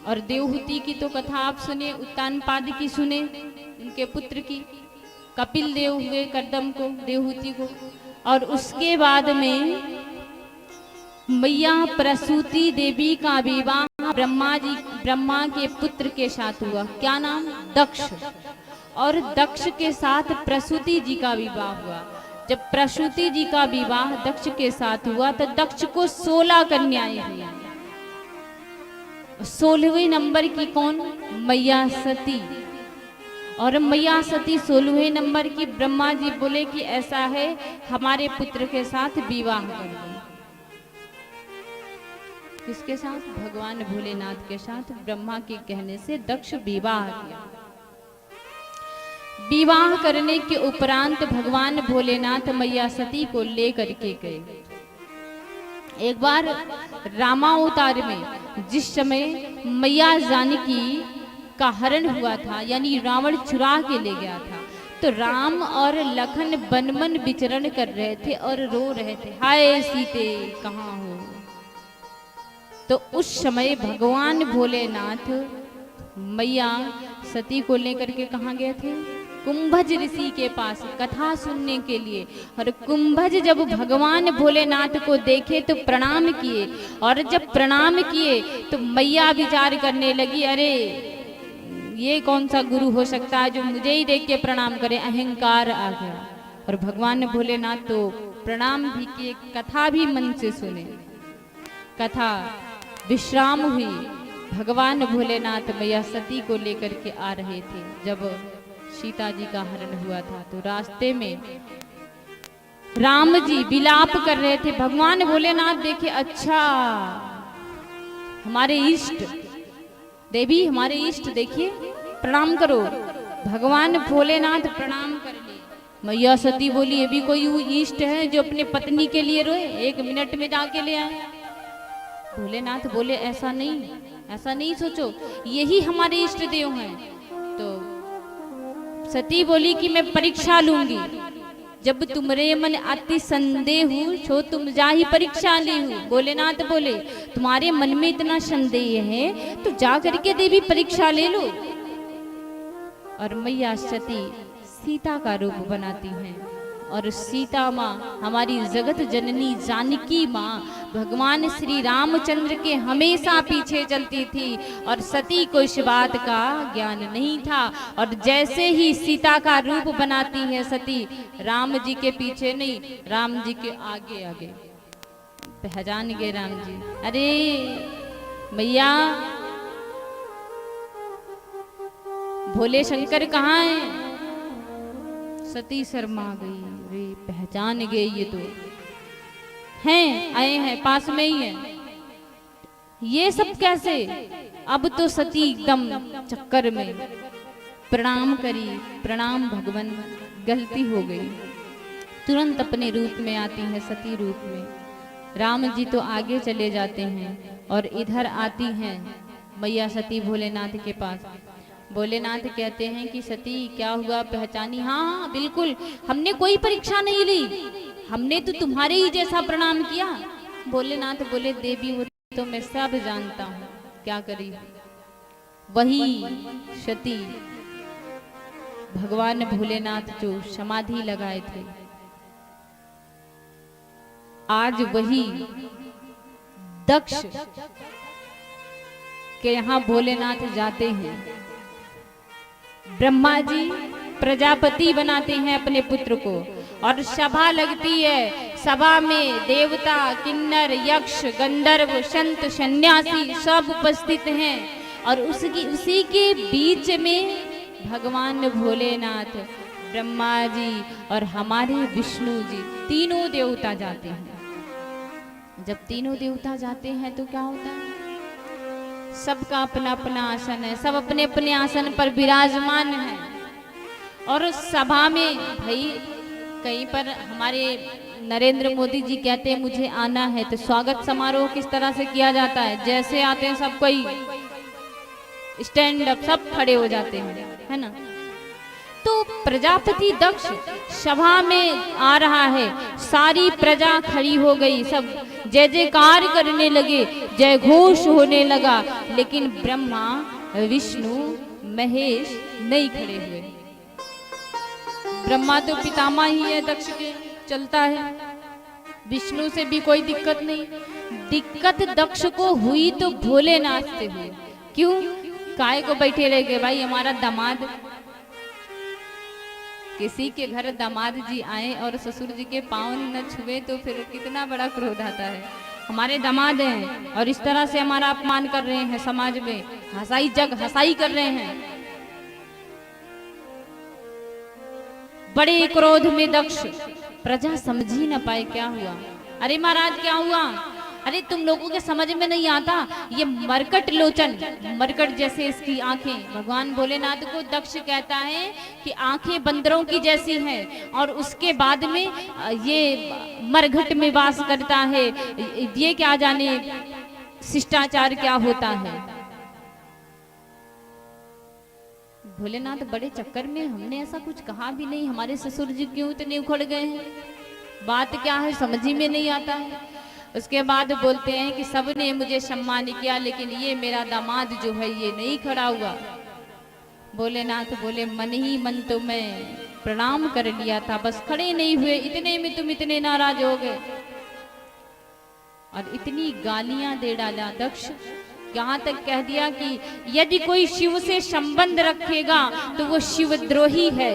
और देवहूति की तो कथा आप सुने, उत्तानपाद की सुने, उनके पुत्र की। कपिल देव हुए कर्दम को, देवहूति को। और उसके बाद में मैया प्रसूति देवी का विवाह ब्रह्मा के पुत्र के साथ हुआ। क्या नाम? दक्ष। और दक्ष के साथ प्रसूति जी का विवाह हुआ। जब प्रसूति जी का विवाह दक्ष के साथ हुआ तो दक्ष को 16 कन्याएं हुई। 16वें नंबर की कौन? मैया सती। और मैया सती 16वें नंबर की। ब्रह्मा जी बोले कि ऐसा है, हमारे पुत्र के साथ विवाह कर दो। किसके साथ? भगवान भोलेनाथ के साथ। ब्रह्मा के कहने से दक्ष विवाह किया। विवाह करने के उपरांत भगवान भोलेनाथ मैया सती को लेकर के गए। एक बार रामावतार में जिस समय मैया जानकी का हरण हुआ था, यानी रावण चुरा के ले गया था, तो राम और लखन वन विचरण कर रहे थे और रो रहे थे, हाय सीते कहाँ हो। तो उस समय भगवान भोलेनाथ मैया सती को लेकर के कहाँ गए थे? कुंभज ऋषि के पास कथा सुनने के लिए। और कुंभज जब भगवान भोलेनाथ को देखे तो प्रणाम किए। और जब प्रणाम किए तो मैया विचार करने लगी, अरे ये कौन सा गुरु हो सकता है जो मुझे ही देख के प्रणाम करे। अहंकार आ गया। और भगवान भोलेनाथ तो प्रणाम भी किए, कथा भी मन से सुने। कथा विश्राम हुई। भगवान भोलेनाथ मैया सती को लेकर के आ रहे थे। जब सीता जी का हरण हुआ था तो रास्ते में राम जी विलाप कर रहे थे। भगवान भोलेनाथ देखे, अच्छा हमारे इष्ट देवी, हमारे इष्ट देखिए, प्रणाम करो। भगवान भोलेनाथ प्रणाम कर लिए। मैया सती बोली, ये भी कोई इष्ट है जो अपने पत्नी के लिए रोए? 1 मिनट में जाके ले आए। भोलेनाथ बोले, ऐसा नहीं सोचो, यही हमारे इष्ट देव हैं। तो सती बोली कि मैं परीक्षा लूंगी। जब तुमरे मन अति संदेह छो तुम जाहि परीक्षा ली हूँ। भोलेनाथ बोले, तुम्हारे मन में इतना संदेह है तो जा करके देवी परीक्षा ले लो। और मैया सती सीता का रूप बनाती हैं। और सीता माँ हमारी जगत जननी जानकी माँ भगवान श्री रामचंद्र के हमेशा पीछे चलती थी। और सती को इस बात का ज्ञान नहीं था। और जैसे ही सीता का रूप बनाती है सती, राम जी के पीछे नहीं, राम जी के आगे आगे पहचान गए राम जी। अरे मैया, भोले शंकर कहाँ हैं? सती शर्मा गई। वे पहचान गए, ये तो हैं, आए हैं, पास में ही हैं। ये सब कैसे? अब तो सती एकदम चक्कर में प्रणाम करी। प्रणाम भगवान, गलती हो गई। तुरंत अपने रूप में आती है, सती रूप में। राम जी तो आगे चले जाते हैं और इधर आती हैं मैया सती भोलेनाथ के पास। भोलेनाथ कहते हैं कि सती क्या हुआ, पहचानी? हाँ बिल्कुल, हमने कोई परीक्षा नहीं ली, हमने तो तुम्हारे ही जैसा प्रणाम किया। भोलेनाथ बोले, देवी वो तो मैं सब जानता हूँ, क्या करी। वही सती भगवान भोलेनाथ जो समाधि लगाए थे, आज वही दक्ष के यहाँ भोलेनाथ जाते हैं। ब्रह्मा जी प्रजापति बनाते हैं अपने पुत्र को। और सभा लगती है, सभा में देवता, किन्नर, यक्ष, गंधर्व, संत, सन्यासी सब उपस्थित हैं। और उसी के बीच में भगवान भोलेनाथ, ब्रह्मा जी और हमारे विष्णु जी, तीनों देवता जाते हैं। जब तीनों देवता जाते हैं तो क्या होता है? सबका अपना अपना आसन है, सब अपने अपने आसन पर विराजमान है। और सभा में भाई कहीं पर हमारे नरेंद्र मोदी जी कहते हैं मुझे आना है, तो स्वागत समारोह किस तरह से किया जाता है? जैसे आते हैं सब कोई स्टैंड अप, सब खड़े हो जाते हैं, है ना। तो प्रजापति दक्ष सभा में आ रहा है, सारी प्रजा खड़ी हो गई, सब जय जयकार करने लगे, जय घोष होने लगा, लेकिन ब्रह्मा विष्णु महेश नहीं खड़े हुए। ब्रह्मा तो पितामह ही है दक्ष के, चलता है, विष्णु से भी कोई दिक्कत नहीं। दिक्कत दक्ष को हुई तो भोलेनाथ से हुई। क्यों? काय को बैठे रह गए भाई, हमारा दामाद, किसी के घर दामाद जी आए और ससुर जी के पाँव न छुए तो फिर कितना बड़ा क्रोध आता है। हमारे दामाद हैं और इस तरह से हमारा अपमान कर रहे हैं, समाज में हंसाई जग हंसाई कर रहे हैं। बड़े क्रोध में दक्ष, प्रजा समझ ही न पाए क्या हुआ। अरे महाराज क्या हुआ? अरे तुम लोगों के समझ में नहीं आता, ये मरकट लोचन, मरकट जैसे इसकी आंखें, भगवान भोलेनाथ को दक्ष कहता है कि आंखें बंदरों की जैसी हैं, और उसके बाद में ये मरघट में वास करता है। ये क्या जाने शिष्टाचार क्या होता है। भोलेनाथ बड़े चक्कर में, हमने ऐसा कुछ कहा भी नहीं, हमारे ससुर जी क्यों इतने उखड़ गए हैं, बात क्या है समझ ही में नहीं आता है। उसके बाद बोलते हैं कि सबने मुझे सम्मान किया, लेकिन ये मेरा दामाद जो है ये नहीं खड़ा हुआ। भोलेनाथ बोले, मन ही मन तो मैं प्रणाम कर लिया था, बस खड़े नहीं हुए, इतने में तुम इतने नाराज हो गए। और इतनी गालियां दे डाला दक्ष, यहाँ तक कह दिया कि यदि कोई शिव से संबंध रखेगा तो वो शिवद्रोही है,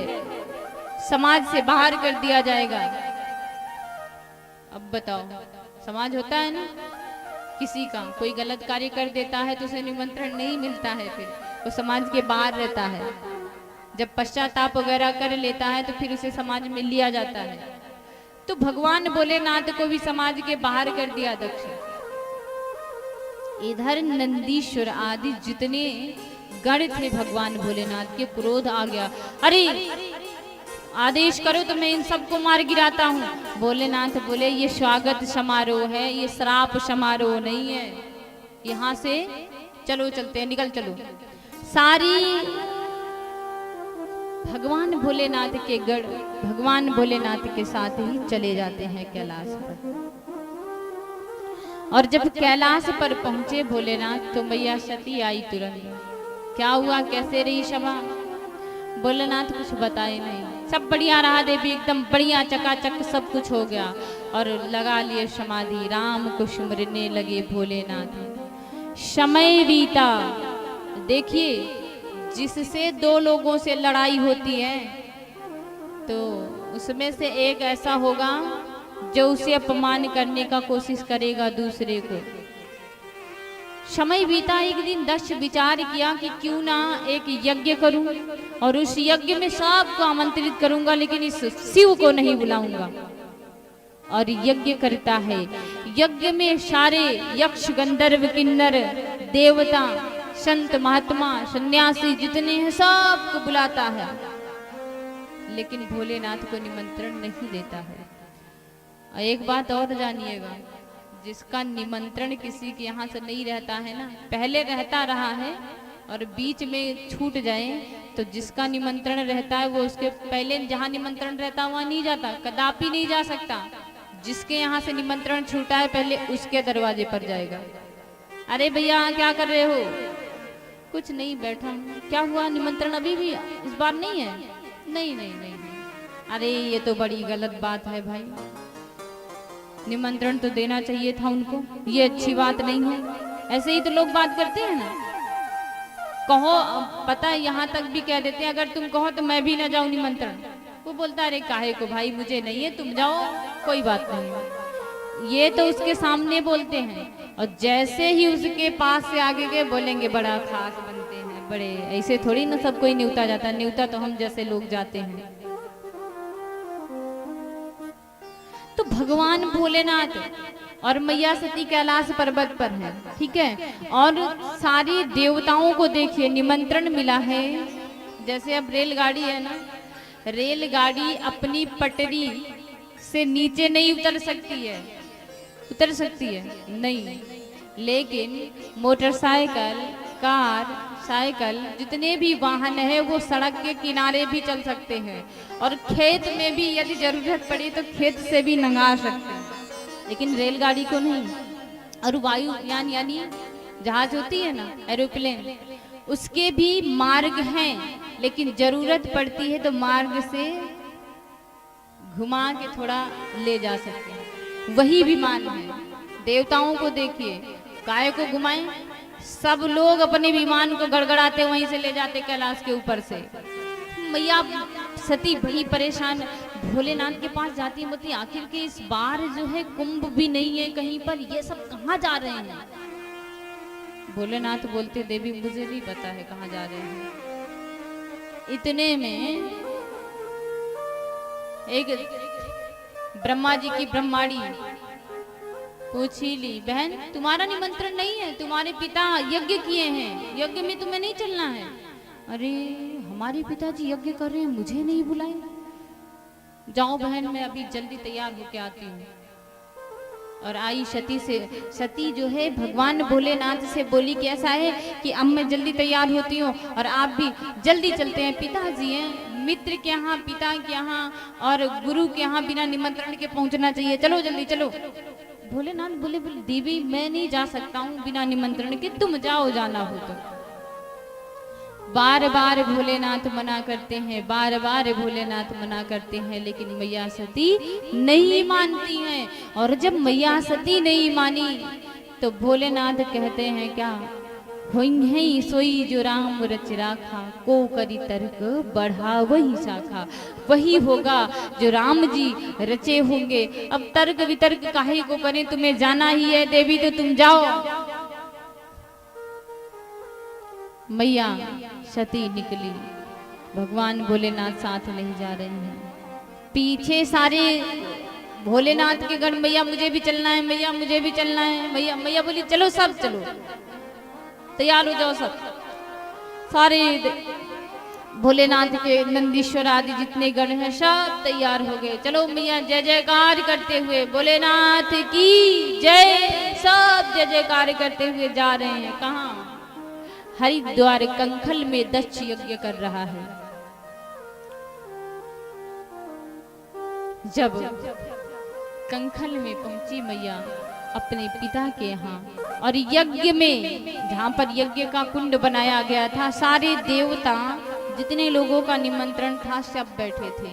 समाज से बाहर कर दिया जाएगा। अब बताओ, समाज होता है ना, किसी का कोई गलत कार्य कर देता है तो उसे निमंत्रण नहीं मिलता है, फिर वो समाज के बाहर रहता है। जब पश्चाताप वगैरह कर लेता है तो फिर उसे समाज में लिया जाता है। तो भगवान भोलेनाथ को भी समाज के बाहर कर दिया दक्ष। इधर नंदीश्वर आदि जितने गण थे भगवान भोलेनाथ के, क्रोध आ गया। अरे आदेश करो तो मैं इन सबको मार गिराता हूँ। भोलेनाथ बोले, ये स्वागत समारोह है, ये श्राप समारोह नहीं है, यहाँ से चलो, चलते हैं, निकल चलो। सारी भगवान भोलेनाथ के गढ़ भगवान भोलेनाथ के साथ ही चले जाते हैं कैलाश पर। और जब कैलाश पर पहुंचे भोलेनाथ तो मैया सती आई तुरंत। क्या हुआ, कैसे रही सभा? भोलेनाथ कुछ बताए नहीं, सब बढ़िया रहा देवी, एकदम बढ़िया चकाचक सब कुछ हो गया। और लगा लिए समाधि, राम को सुमरने लगे भोलेनाथ। समय बीता। देखिए, जिससे दो लोगों से लड़ाई होती है तो उसमें से एक ऐसा होगा जो उसे अपमान करने का कोशिश करेगा दूसरे को। समय बीता, एक दिन दक्ष विचार किया कि क्यों ना एक यज्ञ करूं और उस यज्ञ में सबको आमंत्रित करूंगा, लेकिन इस शिव को नहीं बुलाऊंगा। और यज्ञ करता है। यज्ञ में सारे यक्ष गंधर्व किन्नर देवता संत महात्मा सन्यासी जितने हैं सबको बुलाता है, लेकिन भोलेनाथ को निमंत्रण नहीं देता है। और एक बात और जानिएगा, जिसका निमंत्रण किसी के यहाँ से नहीं रहता है ना, पहले रहता रहा है और बीच में छूट जाए तो जिसका निमंत्रण रहता है वो उसके पहले जहाँ निमंत्रण रहता है वहाँ नहीं जाता, कदापि नहीं जा सकता। जिसके यहाँ से निमंत्रण छूटा है पहले उसके दरवाजे पर जाएगा। अरे भैया क्या कर रहे हो? कुछ नहीं, बैठा हूँ। क्या हुआ, निमंत्रण अभी भी इस बार नहीं है? नहीं नहीं नहीं। अरे ये तो बड़ी गलत बात है भाई, निमंत्रण तो देना चाहिए था उनको, ये अच्छी बात नहीं है। ऐसे ही तो लोग बात करते हैं ना, कहो, पता है यहाँ तक भी कह देते हैं अगर तुम कहो तो मैं भी ना जाऊं निमंत्रण। वो बोलता है अरे काहे को भाई, मुझे नहीं है, तुम जाओ, कोई बात नहीं। ये तो उसके सामने बोलते हैं, और जैसे ही उसके पास से आगे गए बोलेंगे बड़ा खास बनते हैं, बड़े ऐसे थोड़ी ना सब कोई न्योता जाता, न्योता तो हम जैसे लोग जाते हैं। तो भगवान भोलेनाथ और मैया सती कैलाश पर्वत पर है, ठीक है। और सारी देवताओं को देखिए निमंत्रण मिला है। जैसे अब रेलगाड़ी है ना, रेलगाड़ी अपनी पटरी से नीचे नहीं उतर सकती है, उतर सकती है नहीं, लेकिन मोटरसाइकिल, कार, साइकिल जितने भी वाहन है वो सड़क के किनारे भी चल सकते हैं, और खेत में भी यदि जरूरत पड़ी तो खेत से भी लंघा सकते हैं। लेकिन रेलगाड़ी को नहीं। और वायुयान यानी जहाज होती है ना, एरोप्लेन, उसके भी मार्ग हैं, लेकिन जरूरत पड़ती है तो मार्ग से घुमा के थोड़ा ले जा सकते हैं। वही विमान है। देवताओं को देखिए, काय को घुमाएं, सब लोग अपने विमान को गड़गड़ाते वहीं से ले जाते कैलाश के ऊपर से। मैया सती बड़ी परेशान भोलेनाथ के पास जाती है, बोलती आखिर के इस बार जो है कुंभ भी नहीं है कहीं पर, ये सब कहाँ जा रहे हैं। भोलेनाथ बोलते देवी मुझे भी पता है कहाँ जा रहे हैं। इतने में एक ब्रह्मा जी की ब्रह्माणी पूछ ही ली, बहन तुम्हारा निमंत्रण नहीं है, तुम्हारे पिता यज्ञ किए हैं, यज्ञ में तुम्हें नहीं चलना है। अरे हमारे पिताजी यज्ञ कर रहे हैं, मुझे नहीं बुलाए। जाओ बहन, मैं अभी जल्दी तैयार होके आती हूँ। और आई सती जो है भगवान भोलेनाथ से बोली कि ऐसा है कि अब मैं जल्दी तैयार होती हूँ और आप भी जल्दी चलते हैं। पिताजी हैं, मित्र के यहाँ, पिता के यहाँ और गुरु के यहाँ बिना निमंत्रण के पहुँचना चाहिए, चलो जल्दी चलो। भोलेनाथ बोले देवी मैं नहीं जा सकता हूँ बिना निमंत्रण के, तुम जाओ जाना हो तो। बार बार भोलेनाथ मना करते हैं, बार बार भोलेनाथ मना करते हैं, लेकिन मैया सती नहीं मानती हैं। और जब मैया सती नहीं मानी तो भोलेनाथ कहते हैं क्या, होई सोई जो राम रच राखा, को करी तर्क बढ़ा वही शाखा। वही होगा जो राम जी रचे होंगे। अब तर्क वितर्क काहे को करें, तुम्हें जाना ही है देवी तो तुम जाओ। मैया सती निकली, भगवान भोलेनाथ साथ नहीं जा रहे हैं। पीछे सारे भोलेनाथ के गण, मैया मुझे भी चलना है, मैया मुझे भी चलना है। मैया बोली चलो सब चलो, तैयार हो जाओ सब। सारे भोलेनाथ के नंदीश्वर आदि जितने गण हैं सब तैयार हो गए। चलो मैया जय जयकार करते हुए, भोलेनाथ की जय, सब जय जयकार करते हुए जा रहे हैं। कहाँ? हरिद्वार कंखल में दक्ष यज्ञ कर रहा है। जब कंखल में पहुंची मैया अपने पिता के यहाँ, और यज्ञ में जहाँ पर यज्ञ का कुंड बनाया गया था, सारे देवता जितने लोगों का निमंत्रण था सब बैठे थे।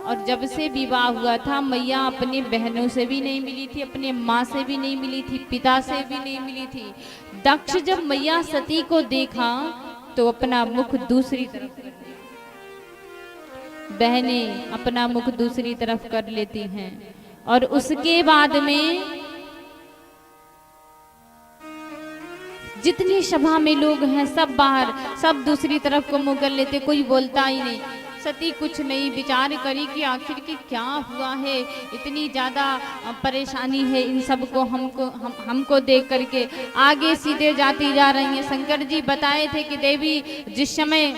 और जब से विवाह हुआ था मैया अपनी बहनों से भी नहीं मिली थी, अपने माँ से भी नहीं मिली थी, पिता से भी नहीं मिली थी। दक्ष जब मैया सती को देखा तो अपना मुख दूसरी तरफ, बहनें अपना मुख दूसरी तरफ कर लेती हैं। और उसके बाद में जितनी सभा में लोग हैं सब बाहर, सब दूसरी तरफ को मुंह कर लेते, कोई बोलता ही नहीं। सती कुछ नहीं विचार करी कि आखिर की क्या हुआ है, इतनी ज़्यादा परेशानी है इन सब को, हमको देख करके आगे सीधे जाती जा रही हैं। शंकर जी बताए थे कि देवी जिस समय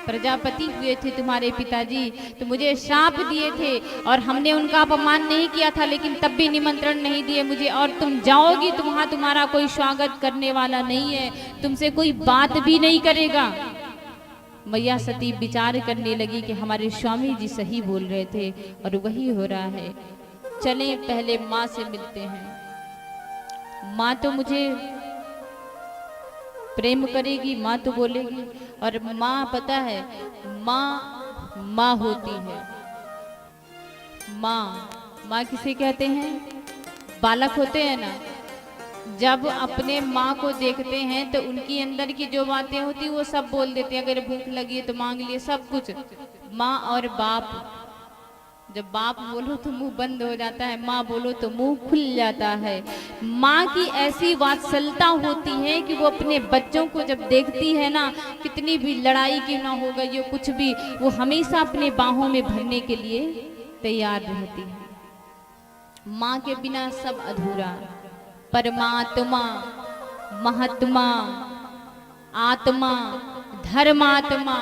प्रजापति हुए थे तुम्हारे पिताजी तो मुझे श्राप दिए थे और हमने उनका अपमान नहीं किया था, लेकिन तब भी निमंत्रण नहीं दिए मुझे। और तुम जाओगी तो वहाँ तुम्हारा कोई स्वागत करने वाला नहीं है, तुमसे कोई बात भी नहीं करेगा। मैया सती विचार करने लगी कि हमारे स्वामी जी सही बोल रहे थे और वही हो रहा है। चलें पहले माँ से मिलते हैं, माँ तो मुझे प्रेम करेगी, माँ तो बोलेगी। और माँ पता है माँ होती है। माँ किसे कहते हैं? बालक होते हैं ना, जब अपने माँ को देखते हैं तो उनकी अंदर की जो बातें होती वो सब बोल देते हैं। अगर भूख लगी है तो मांग लिए, सब कुछ। माँ और बाप, जब बाप बोलो तो मुंह बंद हो जाता है, माँ बोलो तो मुंह खुल जाता है। माँ की ऐसी वात्सलता होती है कि वो अपने बच्चों को जब देखती है ना, कितनी भी लड़ाई क्यों ना हो गई हो, कुछ भी, वो हमेशा अपने बाहों में भरने के लिए तैयार रहती है। माँ के बिना सब अधूरा। परमात्मा, महात्मा, आत्मा, धर्मात्मा,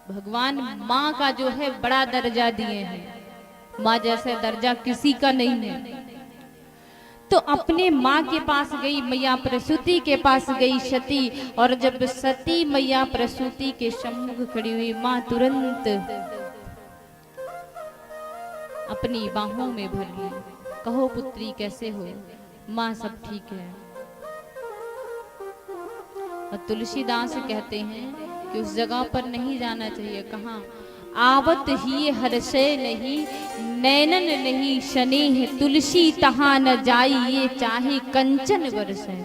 भगवान माँ का जो है बड़ा दर्जा दिए हैं। माँ जैसे दर्जा किसी का नहीं है। तो अपने माँ के पास गई मैया, प्रसूति के पास गई सती। और जब सती मैया प्रसूति के सम्मुख खड़ी हुई, माँ तुरंत अपनी बाहों में भर ली। कहो पुत्री कैसे हो? माँ सब ठीक है। और तुलसीदास कहते हैं कि उस जगह पर नहीं जाना चाहिए। कहाँ? आवत ही हर्षे नहीं, नैनन नहीं शनि, तुलसी तहाँ न जाई, ये चाहे कंचन बरसे।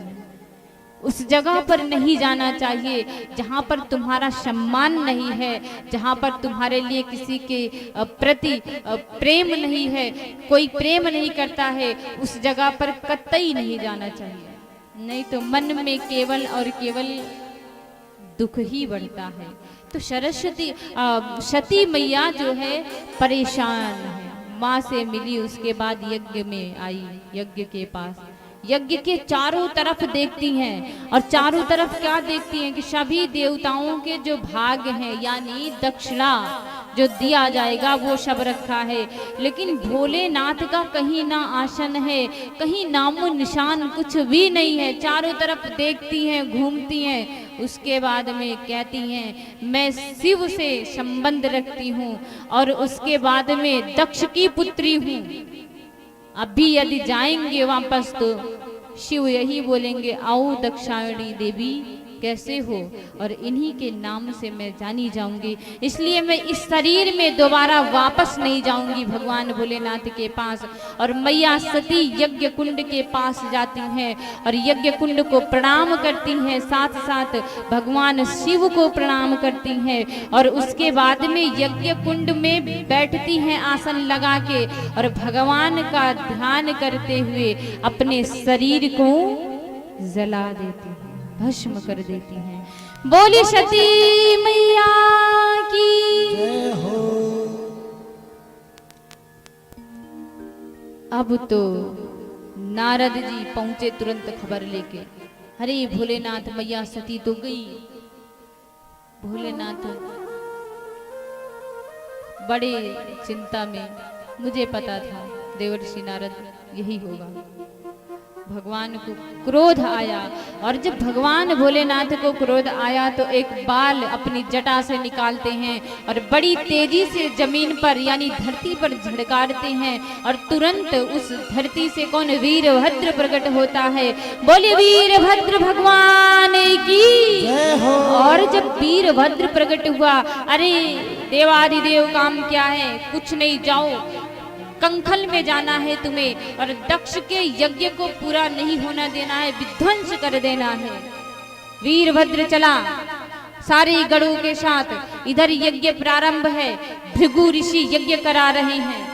उस जगह पर नहीं जाना चाहिए जहाँ पर तुम्हारा सम्मान नहीं है, जहाँ पर तुम्हारे लिए किसी के प्रति प्रेम नहीं है, कोई प्रेम नहीं करता है, उस जगह पर कतई नहीं जाना चाहिए। नहीं तो मन में केवल और केवल दुख ही बढ़ता है। तो सरस्वती सती मैया जो है परेशान है, माँ से मिली, उसके बाद यज्ञ में आई, यज्ञ के पास यज्ञ के चारों तरफ देखती हैं। और चारों तरफ क्या देखती हैं कि सभी देवताओं के जो भाग हैं, यानी दक्षिणा जो दिया जाएगा वो सब रखा है, लेकिन भोलेनाथ का कहीं ना आसन है, कहीं नामो निशान कुछ भी नहीं है। चारों तरफ देखती हैं, घूमती हैं, उसके बाद में कहती हैं मैं शिव से संबंध रखती हूँ और उसके बाद में दक्ष की पुत्री हूँ। अभी यदि जाएंगे वापस तो शिव यही बोलेंगे आओ दक्षायणी देवी कैसे हो, और इन्हीं के नाम से मैं जानी जाऊंगी। इसलिए मैं इस शरीर में दोबारा वापस नहीं जाऊंगी भगवान भोलेनाथ के पास। और मैया सती यज्ञ कुंड के पास जाती हैं और यज्ञ कुंड को प्रणाम करती हैं, साथ साथ भगवान शिव को प्रणाम करती हैं। और उसके बाद में यज्ञ कुंड में बैठती हैं आसन लगा के और भगवान का ध्यान करते हुए अपने शरीर को जला देती हैं, भस्म कर देती हैं। बोली सती मैया की जय हो। अब तो नारद जी पहुंचे तुरंत खबर लेके, अरे भोलेनाथ मैया सती तो गई। भोलेनाथ बड़े चिंता में, मुझे पता था देवर्षि नारद यही होगा। भगवान को क्रोध आया और जब भगवान भोलेनाथ को क्रोध आया तो एक बाल अपनी जटा से निकालते हैं और बड़ी तेजी से जमीन पर यानी धरती पर झड़काते हैं और तुरंत उस धरती से कौन? वीरभद्र प्रकट होता है। बोले वीरभद्र भगवान की जय हो। और जब वीरभद्र प्रकट हुआ, अरे देवादिदेव काम क्या है? कुछ नहीं, जाओ कंखल में जाना है तुम्हें और दक्ष के यज्ञ को पूरा नहीं होना देना है, विध्वंस कर देना है। वीरभद्र चला सारे गणों के साथ। इधर यज्ञ प्रारंभ है, भृगु ऋषि यज्ञ करा रहे हैं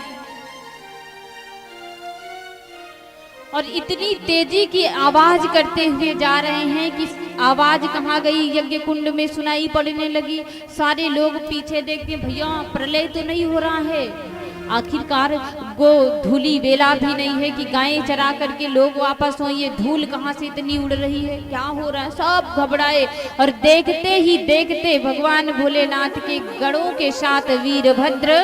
और इतनी तेजी की आवाज करते हुए जा रहे हैं कि आवाज कहाँ गई? यज्ञ कुंड में सुनाई पड़ने लगी। सारे लोग पीछे देखते, भैया प्रलय तो नहीं हो रहा है? आखिरकार वो धूली वेला भी नहीं है कि गायें चरा करके लोग वापस हो, ये धूल कहाँ से इतनी उड़ रही है? क्या हो रहा है? सब घबराए और देखते ही देखते भगवान भोलेनाथ के गणों के साथ वीरभद्र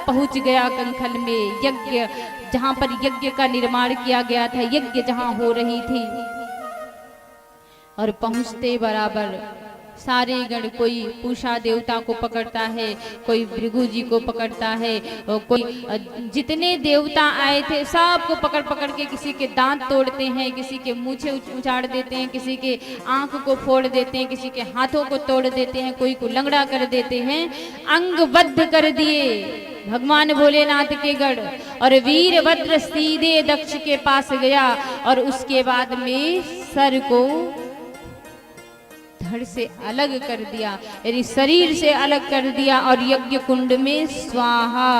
पहुंच गया कंखल में, यज्ञ जहां पर यज्ञ का निर्माण किया गया था, यज्ञ जहां हो रही थी। और पहुंचते बराबर सारे गण, कोई पूषा देवता को पकड़ता है, कोई भृगु जी को पकड़ता है, कोई जितने देवता आए थे सबको पकड़ पकड़ के किसी के दांत तोड़ते हैं, किसी के मूछे उछाड़ देते हैं, किसी के आंख को फोड़ देते हैं, किसी के हाथों को तोड़ देते हैं, कोई को लंगड़ा कर देते हैं। अंगबद्ध कर दिए भगवान भोलेनाथ के गढ़। और वीरभद्र सीधे दक्ष के पास गया और उसके बाद में सर को धड़ से अलग कर दिया, यानी शरीर से अलग कर दिया और यज्ञ कुंड में स्वाहा।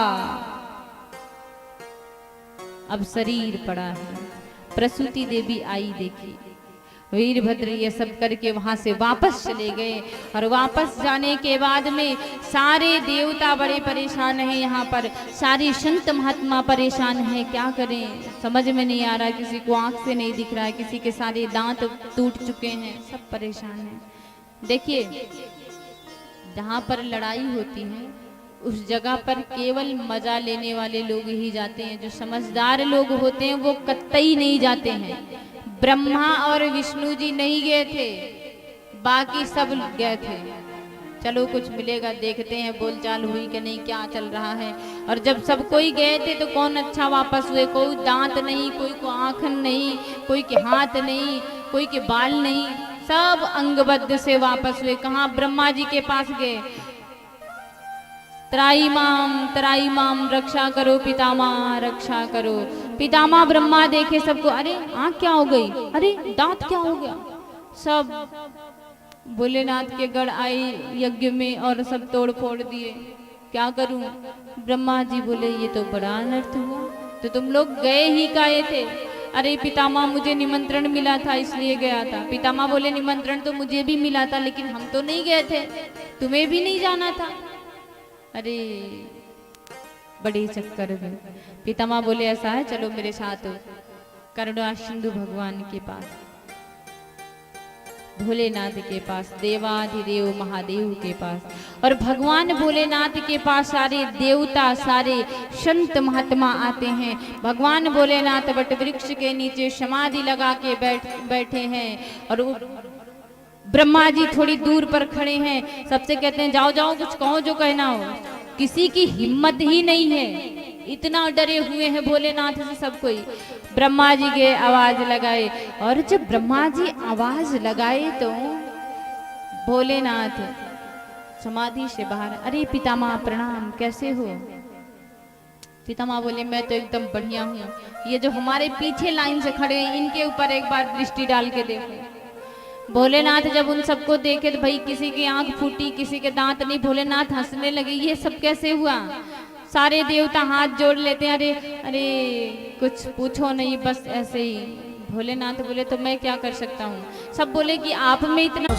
अब शरीर पड़ा है। प्रसूति देवी आई, देखी वीरभद्र ये सब करके वहां से वापस चले गए। और वापस जाने के बाद में सारे देवता बड़े परेशान हैं, यहाँ पर सारे संत महात्मा परेशान हैं। क्या करें समझ में नहीं आ रहा, किसी को आंख से नहीं दिख रहा है, किसी के सारे दांत टूट चुके हैं, सब परेशान हैं। देखिए जहाँ पर लड़ाई होती है उस जगह पर केवल मजा लेने वाले लोग ही जाते हैं। जो समझदार लोग होते हैं वो कतई नहीं जाते हैं। ब्रह्मा और विष्णु जी नहीं गए थे, बाकी सब गए थे। चलो कुछ मिलेगा, देखते हैं बोलचाल हुई कि नहीं, क्या चल रहा है। और जब सब कोई गए थे तो कौन अच्छा वापस हुए? कोई दांत नहीं, कोई को आँख नहीं, कोई के हाथ नहीं, कोई के बाल नहीं, सब अंगबद्ध से वापस हुए। कहाँ? ब्रह्मा जी के पास गए। त्राई माम रक्षा करो पितामह रक्षा करो। पितामह ब्रह्मा देखे सबको, अरे आँख क्या हो गई, अरे दांत क्या हो गया। सब भोलेनाथ के गढ़ आई यज्ञ में और सब तोड़ फोड़ दिए। क्या करूं? ब्रह्मा जी बोले ये तो बड़ा अनर्थ हुआ, तो तुम लोग गए ही काहे थे? अरे पितामह मुझे निमंत्रण मिला था इसलिए गया था। पितामह बोले निमंत्रण तो मुझे भी मिला था लेकिन हम तो नहीं गए थे, तुम्हें भी नहीं जाना था। अरे बड़े चक्कर में पितामह बोले ऐसा है, चलो मेरे साथ करुणा सिंधु भगवान के पास, भोलेनाथ के पास, देवाधिदेव महादेव के पास। और भगवान भोलेनाथ के पास सारे देवता सारे संत महात्मा आते हैं। भगवान भोलेनाथ वट वृक्ष के नीचे समाधि लगा के बैठे हैं और ब्रह्मा जी थोड़ी दूर पर खड़े हैं। सबसे कहते हैं जाओ जाओ कुछ कहो जो कहना हो। किसी की हिम्मत ही नहीं है, इतना डरे हुए हैं भोलेनाथ से सब कोई। ब्रह्मा जी के आवाज लगाए और जब ब्रह्मा जी आवाज लगाए तो भोलेनाथ समाधि से बाहर, अरे पितामह प्रणाम, कैसे हो? पितामह बोले मैं तो एकदम बढ़िया हूँ। ये जो हमारे पीछे लाइन से खड़े हैं इनके ऊपर एक बार दृष्टि डाल के देखो। भोलेनाथ जब उन सबको देखे तो भाई किसी की आंख फूटी, किसी के दांत नहीं। भोलेनाथ हंसने लगे, ये सब कैसे हुआ? सारे देवता हाथ जोड़ लेते हैं, अरे अरे कुछ पूछो नहीं, बस ऐसे ही। भोलेनाथ बोले तो मैं क्या कर सकता हूँ? सब बोले कि आप में इतना